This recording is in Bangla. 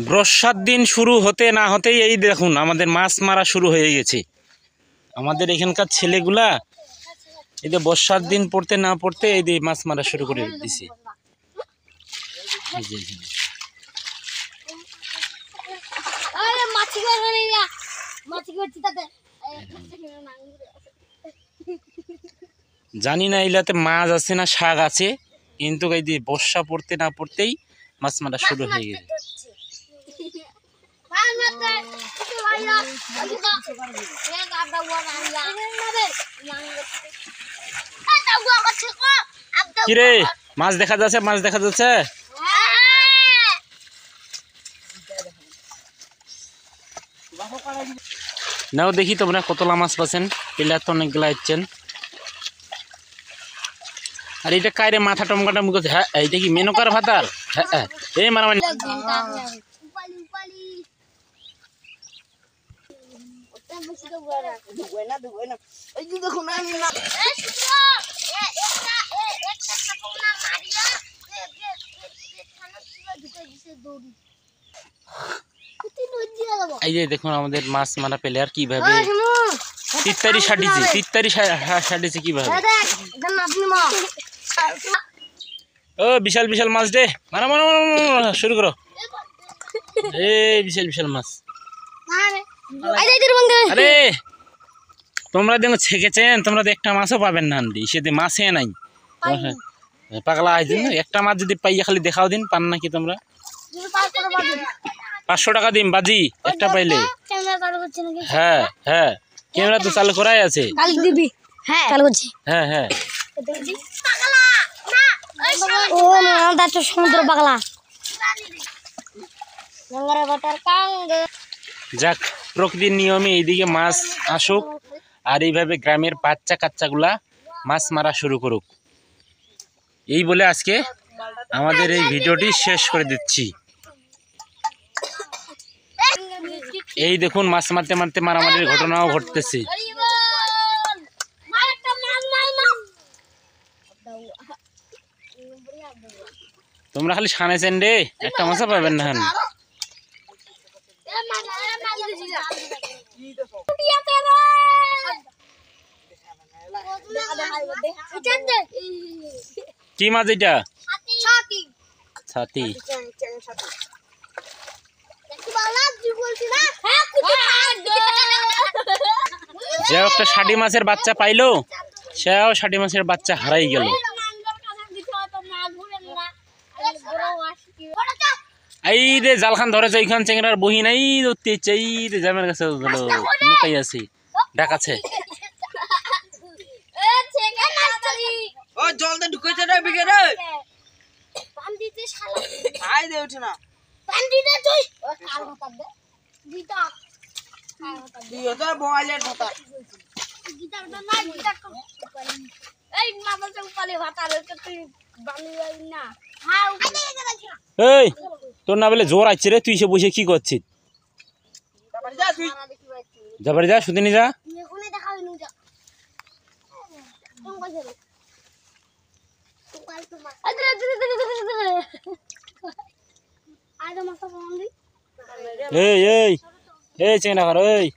বর্ষার দিন শুরু হতে না হতেই এই দেখুন আমাদের মাছ মারা শুরু হয়ে গেছে। আমাদের এখানকার ছেলেগুলা এই যে বর্ষার দিন পড়তে না পড়তে এই যে মাছ মারা শুরু করে দিছে। জানি না এলাতে মাছ আছে না শাক আছে, কিন্তু এই যে বর্ষা পড়তে না পড়তেই মাছ মারা শুরু হয়ে গেছে। কিরে মাছ দেখা যাচ্ছে, মাছ দেখা যাচ্ছে। নাও দেখি তোমরা কতলা মাছ পাচ্ছেন। প্লেয়ার তো অনেকগুলা ইচ্ছেন। আর এটা কায়রে মাথা টমকাটা মুখ। হ্যাঁ এইটা কি মেনকার ভাতার? হ্যাঁ এই মারামারি। এই যে দেখুন আমাদের মাছ মারা প্লেয়ার কিভাবে তিত্তারি সাটিছে কিভাবে। ও বিশাল বিশাল মাছ দে, মারা মারা মারা শুরু করো। এই বিশাল বিশাল মাছ। আরে তোমরা দেখো ছেকেছেন, তোমরা তো একটা মাছও পাবেন না। সেদি মাছে নাই পাগলা। একটা মাছ যদি পাইয়া খালি দেখাও দিন, পান নাকি তোমরা? 500 টাকা দিন বাজি একটা পাইলে। হ্যাঁ হ্যাঁ ক্যামেরা তো চালু করাই আছে। হ্যাঁ হ্যাঁ সমুদ্র পাগলা। যাক, প্রকৃতির নিয়মে এইদিকে মাছ আসুক, আর এইভাবে গ্রামের বাচ্চা কাচ্চাগুলা মাছ মারা শুরু করুক। এই বলে আজকে আমাদের এই ভিডিওটি শেষ করে দিচ্ছি। এই দেখুন মাছ মারতে মারতে মারামারির ঘটনাও ঘটতেছে। তোমরা খালি সানেছেন রে, একটা মাছও পাবেন না। কি মাছ এটা? ছাতি। যে একটা ষাটি মাছের বাচ্চা পাইলো, সেও ষাটি মাছের বাচ্চা হারাই গেল। এই রে জালখান ধরেছে, ওইখান চেংড়ার বহি নাই ধরতে ইচ্ছে। এই রে জামের কাছে লুকাই আছে, ডাকাছে। এই তোর না বলে জোর আছে রে, তুই সে বসে কি করছিস? যাবার যা, শুধু নি যা। এই এই এই চেংড়া ঘর এই